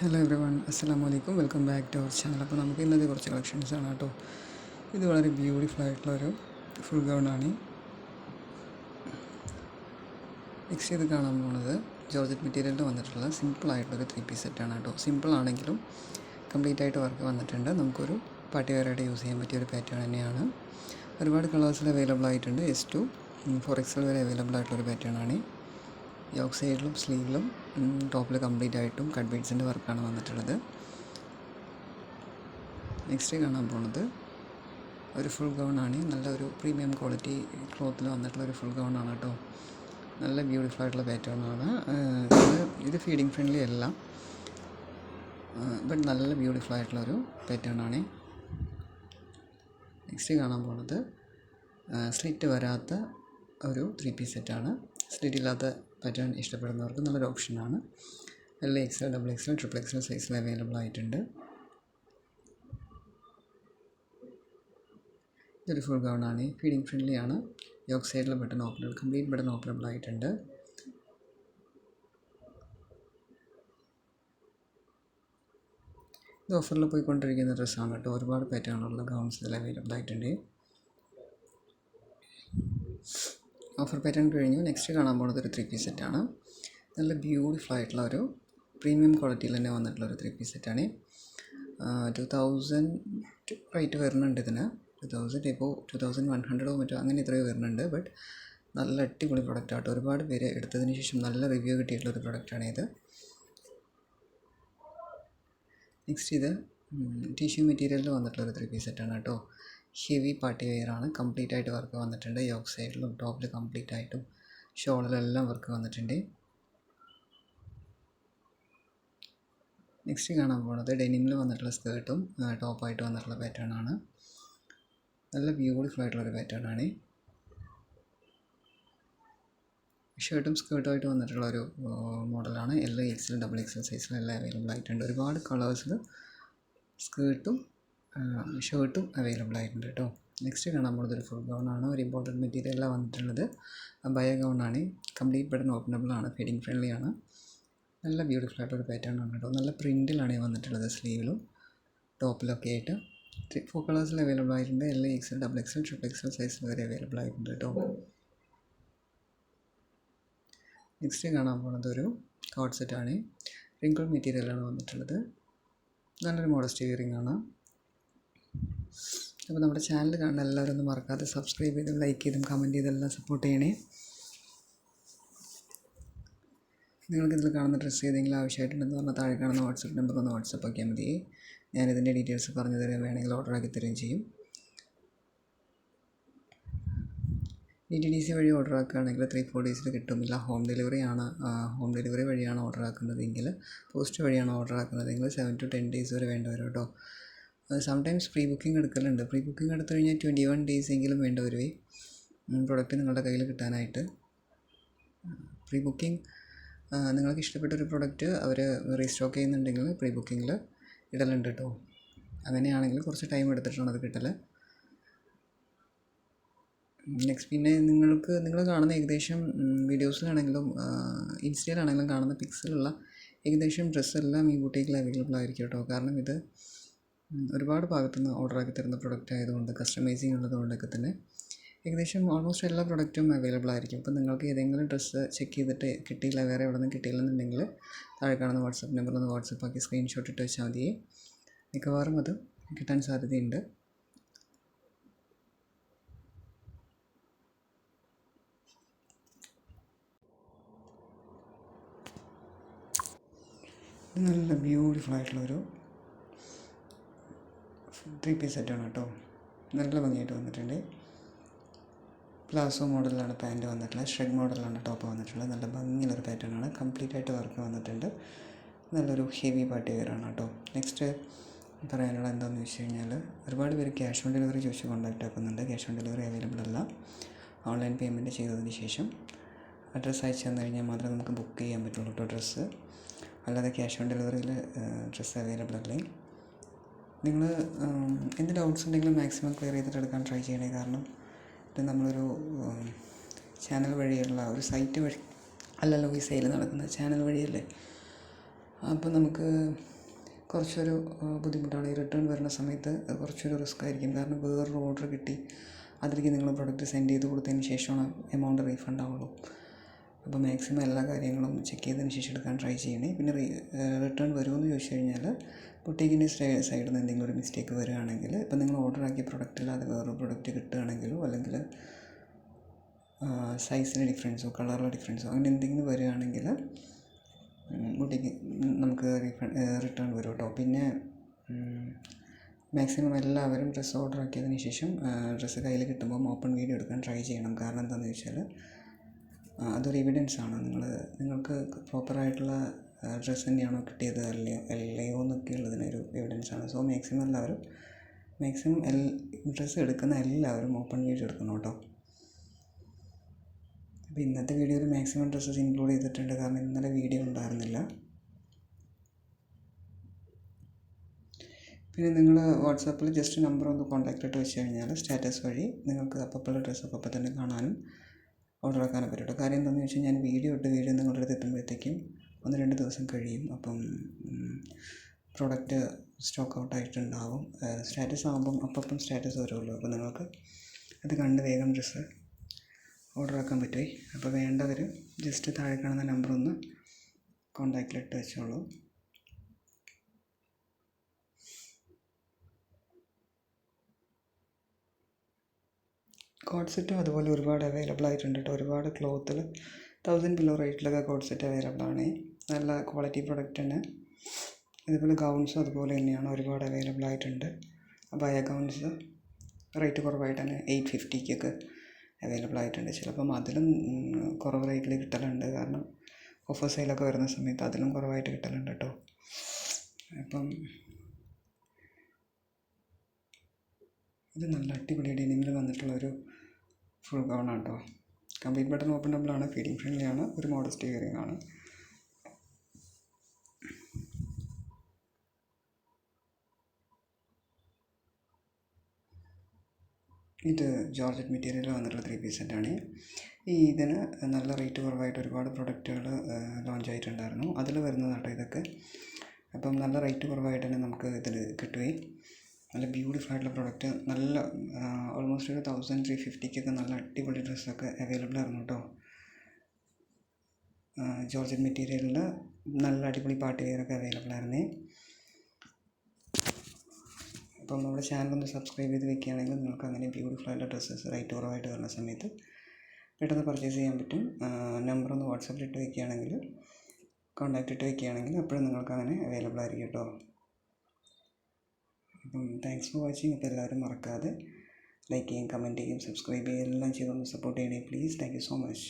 Hello every one, അസ്സലാമു അലൈക്കും. Welcome back to our channel. അപ്പോൾ നമുക്ക് ഇന്നത്തെ കുറച്ച് കളക്ഷൻസ് ആണ് കേട്ടോ. ഇത് വളരെ ബ്യൂട്ടിഫുൾ ആയിട്ടുള്ളൊരു ഫുൾ ഗൗണാണ്. നെക്സ്റ്റ് ഇത് കാണാൻ പോകുന്നത് ജോർജറ്റ് മെറ്റീരിയലിൽ വന്നിട്ടുള്ള സിമ്പിളായിട്ടുള്ളൊരു 3 പീസ് സെറ്റാണ് കേട്ടോ. സിമ്പിൾ ആണെങ്കിലും കംപ്ലീറ്റ് ആയിട്ട് വർക്ക് വന്നിട്ടുണ്ട്. നമുക്കൊരു പാർട്ടി വെയറായിട്ട് യൂസ് ചെയ്യാൻ പറ്റിയ ഒരു പാറ്റേൺ തന്നെയാണ്. ഒരുപാട് കളേഴ്സിൽ അവൈലബിൾ ആയിട്ടുണ്ട്. S2 4XL വരെ അവൈലബിൾ ആയിട്ടുള്ളൊരു പാറ്റേൺ ആണ്. യോക്ക് സൈഡിലും സ്ലീവിലും ടോപ്പിൽ കംപ്ലീറ്റ് ആയിട്ടും കട്ട് ബീഡ്സിൻ്റെ വർക്കാണ് വന്നിട്ടുള്ളത്. നെക്സ്റ്റ് കാണാൻ പോകുന്നത് ഒരു ഫുൾ ഗൗണാണ്. നല്ലൊരു പ്രീമിയം ക്വാളിറ്റി ക്ലോത്തിൽ വന്നിട്ടുള്ളൊരു ഫുൾ ഗൗണാണ് കേട്ടോ. നല്ല ബ്യൂട്ടിഫുൾ ആയിട്ടുള്ള പാറ്റേണാണ്. ഇത് ഫീഡിങ് ഫ്രണ്ട്ലി അല്ല, ബട്ട് നല്ല ബ്യൂട്ടിഫുൾ ആയിട്ടുള്ളൊരു പാറ്റേണാണ്. നെക്സ്റ്റ് കാണാൻ പോകുന്നത് സ്ലിറ്റ് വരാത്ത ഒരു 3 പീസ് സെറ്റാണ്. സ്ലിറ്റ് ഇല്ലാത്ത പാറ്റേൺ ഇഷ്ടപ്പെടുന്നവർക്ക് നല്ലൊരു ഓപ്ഷനാണ്. XL, XXL, XXL സൈസിൽ അവൈലബിൾ ആയിട്ടുണ്ട്. ഇതൊരു ഫുൾ ഗൗണാണ്. ഫീഡിങ് ഫ്രണ്ട്ലി ആണ്. യോക്ക് സൈഡിൽ button openable, complete button openable ആയിട്ടുണ്ട്. ഇത് ഓഫറിൽ പോയിക്കൊണ്ടിരിക്കുന്ന ഡ്രസ്സാണ് കേട്ടോ. ഒരുപാട് പാറ്റേണുള്ള ഗൗൺസ് ഇതിൽ അവൈലബിൾ ആയിട്ടുണ്ട്. ഓഫർ പാറ്റേൺ കഴിഞ്ഞു. നെക്സ്റ്റ് കാണാൻ പോകുന്നത് ഒരു 3 പീസ് സെറ്റാണ്. നല്ല ബ്യൂട്ടിഫുൾ ആയിട്ടുള്ള ഒരു പ്രീമിയം ക്വാളിറ്റിയിൽ തന്നെ വന്നിട്ടുള്ള ഒരു 3 പീസ് സെറ്റാണ്. 2000 റേറ്റ് വരുന്നുണ്ട് ഇതിന്. 2000 ഇപ്പോൾ 2100 മറ്റോ അങ്ങനെ എത്രയോ വരുന്നുണ്ട്. ബട്ട് നല്ല അടിപൊളി പ്രൊഡക്റ്റാട്ടോ. ഒരുപാട് പേര് എടുത്തതിന് ശേഷം നല്ല റിവ്യൂ കിട്ടിയിട്ടുള്ളൊരു പ്രൊഡക്റ്റാണ് ഇത്. നെക്സ്റ്റ് ഇത് ടിഷ്യൂ മെറ്റീരിയലിൽ വന്നിട്ടുള്ളൊരു 3 പീസ് സെറ്റാണ് കേട്ടോ. ഹെവി പാർട്ടി വെയറാണ്. കംപ്ലീറ്റ് ആയിട്ട് വർക്ക് വന്നിട്ടുണ്ട്. യോക്ക് സൈഡിലും ടോപ്പിൽ കംപ്ലീറ്റ് ആയിട്ടും ഷോളിലെല്ലാം വർക്ക് വന്നിട്ടുണ്ട്. നെക്സ്റ്റ് കാണാൻ പോകുന്നത് ഡെനിമിൽ വന്നിട്ടുള്ള സ്കേർട്ടും ടോപ്പായിട്ട് വന്നിട്ടുള്ള പാറ്റേൺ ആണ്. നല്ല ബ്യൂട്ടിഫുൾ ആയിട്ടുള്ളൊരു പാറ്റേൺ ആണ്. ഷർട്ടും സ്കേർട്ടുമായിട്ട് വന്നിട്ടുള്ള ഒരു മോഡലാണ്. XL, XXL സൈസിലെല്ലാം അവൈലബിൾ ആയിട്ടുണ്ട്. ഒരുപാട് കളേഴ്സിൽ സ്കേർട്ടും ഷർട്ടും അവൈലബിൾ ആയിട്ടുണ്ട് കേട്ടോ. നെക്സ്റ്റ് കാണാൻ പോകുന്നത് ഒരു ഫുൾ ഗൗണാണ്. ഒരു ഇമ്പോർട്ടൻറ്റ് മെറ്റീരിയലാണ് വന്നിട്ടുള്ളത്. ബയ ഗൗണാണ്. കംപ്ലീറ്റ് ബട്ടൺ ഓപ്പണബിൾ ആണ്. ഫീഡിങ് ഫ്രണ്ട്ലി ആണ്. നല്ല ബ്യൂട്ടിഫുൾ ആയിട്ടൊരു പാറ്റേൺ ആണ് കേട്ടോ. നല്ല പ്രിൻറ്റിലാണ് വന്നിട്ടുള്ളത്. സ്ലീവിലും ടോപ്പിലൊക്കെ ആയിട്ട് 4 കളേഴ്സിൽ അവൈലബിൾ ആയിട്ടുണ്ട്. XL, XXL, XXL സൈസിൽ വരെ അവൈലബിൾ ആയിട്ടുണ്ട് കേട്ടോ. നെക്സ്റ്റ് കാണാൻ പോകുന്നത് ഒരു കോട്ട് സെറ്റാണ്. റിങ്കിൾ മെറ്റീരിയലാണ് വന്നിട്ടുള്ളത്. നല്ലൊരു മോഡസ്റ്റ് വിയറിംഗ് ആണ്. അപ്പോൾ നമ്മുടെ ചാനൽ കാണുന്ന എല്ലാവരും ഒന്നും മറക്കാതെ സബ്സ്ക്രൈബ് ചെയ്തും ലൈക്ക് ചെയ്തും കമൻറ്റ് ചെയ്തെല്ലാം സപ്പോർട്ട് ചെയ്യണേ. നിങ്ങൾക്കിതിൽ കാണുന്ന ഡ്രസ്സ് ഏതെങ്കിലും ആവശ്യമായിട്ടുണ്ടെന്ന് പറഞ്ഞാൽ താഴെ കാണുന്ന വാട്സപ്പ് നമ്പർ ഒന്ന് വാട്സപ്പ് ആക്കിയാൽ മതി. ഞാനിതിൻ്റെ ഡീറ്റെയിൽസ് പറഞ്ഞു തരാൻ വേണമെങ്കിൽ ഓർഡർ ആക്കി തരുകയും ചെയ്യും. DTDC വഴി ഓർഡർ ആക്കുകയാണെങ്കിൽ 3-4 ഡേയ്സിൽ കിട്ടുമില്ല. ഹോം ഡെലിവറി വഴിയാണ് ഓർഡർ ആക്കുന്നതെങ്കിൽ, പോസ്റ്റ് വഴിയാണ് ഓർഡർ ആക്കുന്നതെങ്കിൽ 7 to 10 ഡേയ്സ് വരെ വേണ്ടി വരും കേട്ടോ. സംടൈംസ് പ്രീ ബുക്കിംഗ് എടുക്കലുണ്ട്. പ്രീ ബുക്കിംഗ് എടുത്തു കഴിഞ്ഞാൽ 21 ഡേയ്സ് എങ്കിലും വേണ്ടി വരുവേ പ്രൊഡക്റ്റ് നിങ്ങളുടെ കയ്യിൽ കിട്ടാനായിട്ട്. പ്രീ ബുക്കിംഗ് നിങ്ങൾക്ക് ഇഷ്ടപ്പെട്ടൊരു പ്രൊഡക്റ്റ് അവർ റീസ്റ്റോക്ക് ചെയ്യുന്നുണ്ടെങ്കിൽ പ്രീ ബുക്കിങ്ങിൽ ഇടലുണ്ട് കേട്ടോ. അങ്ങനെയാണെങ്കിൽ കുറച്ച് ടൈം എടുത്തിട്ടാണ് അത് കിട്ടൽ. നെക്സ്റ്റ് പിന്നെ നിങ്ങൾ കാണുന്ന ഏകദേശം വീഡിയോസിലാണെങ്കിലും ഇൻസ്റ്റയിലാണെങ്കിലും കാണുന്ന പിക്സിലുള്ള ഏകദേശം ഡ്രസ്സെല്ലാം ഈ ബുട്ടീക്കിൽ അവൈലബിൾ ആയിരിക്കും കേട്ടോ. കാരണം ഇത് ഒരുപാട് ഭാഗത്തുനിന്ന് ഓർഡർ ആക്കി തരുന്ന പ്രൊഡക്റ്റ് ആയതുകൊണ്ട്, കസ്റ്റമൈസിങ് ഉള്ളതുകൊണ്ടൊക്കെ തന്നെ ഏകദേശം ഓൾമോസ്റ്റ് എല്ലാ പ്രൊഡക്റ്റും അവൈലബിൾ ആയിരിക്കും. അപ്പോൾ നിങ്ങൾക്ക് ഏതെങ്കിലും ഡ്രസ്സ് ചെക്ക് ചെയ്തിട്ട് കിട്ടിയില്ല, വേറെ എവിടെ നിന്നും കിട്ടിയില്ലെന്നുണ്ടെങ്കിൽ താഴെ കാണുന്ന വാട്സപ്പ് നമ്പറിൽ ഒന്ന് വാട്സപ്പ് ആക്കി സ്ക്രീൻഷോട്ട് ഇട്ട് വെച്ചാൽ മതി. മിക്കവാറും അത് കിട്ടാൻ സാധ്യതയുണ്ട്. നല്ല ബ്യൂട്ടിഫുൾ ആയിട്ടുള്ളൊരു 3 പീസ് സെറ്റാണ് കേട്ടോ. നല്ല ഭംഗിയായിട്ട് വന്നിട്ടുണ്ട്. പ്ലാസോ മോഡലാണ് പാൻറ്റ് വന്നിട്ടുള്ളത്. ഷ്രെഗ് മോഡലാണ് ടോപ്പ് വന്നിട്ടുള്ളത്. നല്ല ഭംഗിയുള്ളൊരു പാറ്റേൺ ആണ്. കംപ്ലീറ്റ് ആയിട്ട് വർക്ക് വന്നിട്ടുണ്ട്. നല്ലൊരു ഹെവി പാർട്ടി വെയറാണ് കേട്ടോ. നെക്സ്റ്റ് പറയാനുള്ള എന്താണെന്ന് വെച്ച് കഴിഞ്ഞാൽ, ഒരുപാട് പേര് ക്യാഷ് ഓൺ ഡെലിവറി ചോദിച്ച് കോൺടാക്റ്റ് ആക്കുന്നുണ്ട്. ക്യാഷ് ഓൺ ഡെലിവറി അവൈലബിൾ അല്ല. ഓൺലൈൻ പേയ്മെൻറ്റ് ചെയ്തതിന് ശേഷം അഡ്രസ്സ് അയച്ചു തന്നു കഴിഞ്ഞാൽ മാത്രമേ നമുക്ക് ബുക്ക് ചെയ്യാൻ പറ്റുള്ളൂ കേട്ടോ ഡ്രസ്സ്. അല്ലാതെ ക്യാഷ് ഓൺ ഡെലിവറിയിൽ ഡ്രസ്സ് അവൈലബിൾ അല്ലേ. നിങ്ങൾ എന്ത് ഡൗട്ട്സ് ഉണ്ടെങ്കിലും മാക്സിമം ക്ലിയർ ചെയ്തിട്ട് എടുക്കാൻ ട്രൈ ചെയ്യണേ. കാരണം ഇത് നമ്മളൊരു ചാനൽ വഴിയുള്ള ഒരു സൈറ്റ് വഴി അല്ലല്ലോ ഈ സെയിൽ നടക്കുന്നത്. ചാനൽ വഴിയല്ലേ. അപ്പോൾ നമുക്ക് കുറച്ചൊരു ബുദ്ധിമുട്ടാണ് ഈ റിട്ടേൺ വരുന്ന സമയത്ത്. കുറച്ചൊരു റിസ്ക് ആയിരിക്കും, കാരണം വേറൊരു ഓർഡർ കിട്ടി അതിലേക്ക് നിങ്ങൾ പ്രൊഡക്റ്റ് സെൻഡ് ചെയ്ത് കൊടുത്തതിന് ശേഷമാണ് എമൗണ്ട് റീഫണ്ട് ആവുള്ളൂ. അപ്പോൾ മാക്സിമം എല്ലാ കാര്യങ്ങളും ചെക്ക് ചെയ്തതിന് ശേഷം എടുക്കാൻ ട്രൈ ചെയ്യണേ. പിന്നെ റിട്ടേൺ വരുമെന്ന് ചോദിച്ചു കഴിഞ്ഞാൽ ബൊട്ടീക്കിൻ്റെ സൈഡിൽ നിന്ന് എന്തെങ്കിലും ഒരു മിസ്റ്റേക്ക് വരികയാണെങ്കിൽ, ഇപ്പോൾ നിങ്ങൾ ഓർഡർ ആക്കിയ പ്രൊഡക്റ്റ് അല്ലാതെ വേറൊരു പ്രൊഡക്റ്റ് കിട്ടുകയാണെങ്കിലോ അല്ലെങ്കിൽ സൈസിന് ഡിഫറൻസോ കളറിലെ ഡിഫറൻസോ അങ്ങനെ എന്തെങ്കിലും വരികയാണെങ്കിൽ ബൊട്ടീക്ക് നമുക്ക് റിട്ടേൺ വരും കേട്ടോ. പിന്നെ മാക്സിമം എല്ലാവരും ഡ്രസ്സ് ഓർഡർ ആക്കിയതിന് ശേഷം ഡ്രസ്സ് കയ്യിൽ കിട്ടുമ്പം ഓപ്പൺ വീഡിയോ എടുക്കാൻ ട്രൈ ചെയ്യണം. കാരണം എന്താണെന്ന് ചോദിച്ചാൽ അതൊരു എവിഡൻസാണ്. നിങ്ങൾക്ക് പ്രോപ്പറായിട്ടുള്ള ഡ്രസ്സ് തന്നെയാണോ കിട്ടിയത് അല്ലയോ എന്നൊക്കെ ഉള്ളതിനൊരു എവിഡൻസാണ്. സോ മാക്സിമം എല്ലാവരും ഡ്രസ്സ് എടുക്കുന്ന എല്ലാവരും ഓപ്പൺ വീഡിയോ എടുക്കണം കേട്ടോ. അപ്പോൾ ഇന്നത്തെ വീഡിയോയിൽ മാക്സിമം ഡ്രസ്സസ് ഇൻക്ലൂഡ് ചെയ്തിട്ടുണ്ട്, കാരണം ഇന്നലെ വീഡിയോ ഉണ്ടായിരുന്നില്ല. പിന്നെ നിങ്ങൾ വാട്സാപ്പിൽ ജസ്റ്റ് നമ്പർ ഒന്ന് കോൺടാക്റ്റ് ഇട്ട് വെച്ച് കഴിഞ്ഞാൽ സ്റ്റാറ്റസ് വഴി നിങ്ങൾക്ക് അപ്പപ്പോൾ ഡ്രസ്സൊക്കെ അപ്പം തന്നെ കാണാനും ഓർഡർ ആക്കാനും പറ്റും. കാര്യം എന്താണെന്ന് വെച്ചാൽ ഞാൻ വീഡിയോ നിങ്ങളുടെ അടുത്ത് എത്തുമ്പോഴത്തേക്കും 1-2 ദിവസം കഴിയും. അപ്പം പ്രോഡക്റ്റ് സ്റ്റോക്ക് ഔട്ട് ആയിട്ടുണ്ടാവും. സ്റ്റാറ്റസ് ആകുമ്പം അപ്പം സ്റ്റാറ്റസ് വരുമല്ലോ, അപ്പോൾ നിങ്ങൾക്ക് അത് കണ്ട് വേഗം ഡ്രസ്സ് ഓർഡർ ആക്കാൻ പറ്റുമേ. അപ്പോൾ വേണ്ടവർ ജസ്റ്റ് താഴെ കാണുന്ന നമ്പർ ഒന്ന് കോൺടാക്റ്റിലിട്ട് വെച്ചോളൂ. കോഡ് സെറ്റും അതുപോലെ ഒരുപാട് അവൈലബിൾ ആയിട്ടുണ്ട് കേട്ടോ. ഒരുപാട് ക്ലോത്തിൽ 1000 ബിലോ റേറ്റിലൊക്കെ കോഡ് സെറ്റ് അവൈലബിൾ ആണ്. നല്ല ക്വാളിറ്റി പ്രൊഡക്റ്റ് തന്നെ. അതുപോലെ ഗൗൺസും അതുപോലെ തന്നെയാണ്, ഒരുപാട് അവൈലബിൾ ആയിട്ടുണ്ട്. അബായ ഗൗൺസ് റേറ്റ് കുറവായിട്ട് തന്നെ 850-ക്കൊക്കെ അവൈലബിൾ ആയിട്ടുണ്ട്. ചിലപ്പം അതിലും കുറവ് റേറ്റിൽ കിട്ടലുണ്ട്, കാരണം ഓഫർ സെയിലൊക്കെ വരുന്ന സമയത്ത് അതിലും കുറവായിട്ട് കിട്ടലുണ്ട് കേട്ടോ. അപ്പം ഇത് നല്ല അടിപൊളി ഡെനിമിൽ വന്നിട്ടുള്ളൊരു ഫുൾ ഗൗണാണ് കേട്ടോ. കംപ്ലീറ്റ് ബട്ടൺ ഓപ്പണബിൾ ആണ്, ഫീഡിങ് ഫ്രണ്ട്ലി ആണ്, ഒരു മോഡസ്റ്റ് ഇയറിംഗ് ആണ്. ഇത് ജോർജറ്റ് മെറ്റീരിയൽ വന്നിട്ടുള്ള 3 പീസ് സെറ്റാണ്. ഇതിന് നല്ല റേറ്റ് കുറവായിട്ട് ഒരുപാട് പ്രൊഡക്റ്റുകൾ ലോഞ്ച് ആയിട്ടുണ്ടായിരുന്നു, അതിൽ വരുന്നതാട്ടോ ഇതൊക്കെ. അപ്പം നല്ല റേറ്റ് കുറവായിട്ട് തന്നെ നമുക്ക് ഇതിൽ കിട്ടുകയും നല്ല ബ്യൂട്ടിഫുൾ ആയിട്ടുള്ള പ്രൊഡക്റ്റ്, നല്ല ഓൾമോസ്റ്റ് ഒരു 1350-ക്കൊക്കെ നല്ല അടിപൊളി ഡ്രസ്സൊക്കെ അവൈലബിൾ ആയിരുന്നു കേട്ടോ. ജോർജറ്റ് മെറ്റീരിയലിൽ നല്ല അടിപൊളി പാർട്ടി വെയറൊക്കെ അവൈലബിൾ ആയിരുന്നേ. അപ്പം നമ്മുടെ ചാനലൊന്ന് സബ്സ്ക്രൈബ് ചെയ്ത് വെക്കുകയാണെങ്കിൽ നിങ്ങൾക്ക് അങ്ങനെ ബ്യൂട്ടിഫുൾ ആയിട്ടുള്ള ഡ്രസ്സസ് റേറ്റ് കുറവായിട്ട് വരുന്ന സമയത്ത് പെട്ടെന്ന് പർച്ചേസ് ചെയ്യാൻ പറ്റും. നമ്പറൊന്ന് വാട്സാപ്പിൽ ഇട്ട് വെക്കുകയാണെങ്കിൽ, കോൺടാക്റ്റ് ഇട്ട് വെക്കുകയാണെങ്കിൽ അപ്പോഴും നിങ്ങൾക്ക് അങ്ങനെ അവൈലബിൾ ആയിരിക്കും കേട്ടോ. അപ്പം താങ്ക്സ് ഫോർ വാച്ചിങ്. അപ്പോൾ എല്ലാവരും മറക്കാതെ ലൈക്ക് ചെയ്യും, കമൻറ്റ് ചെയ്യും, സബ്സ്ക്രൈബ് ചെയ്യുകയും എല്ലാം ചെയ്തൊന്ന് സപ്പോർട്ട് ചെയ്യണേ please. Thank you so much.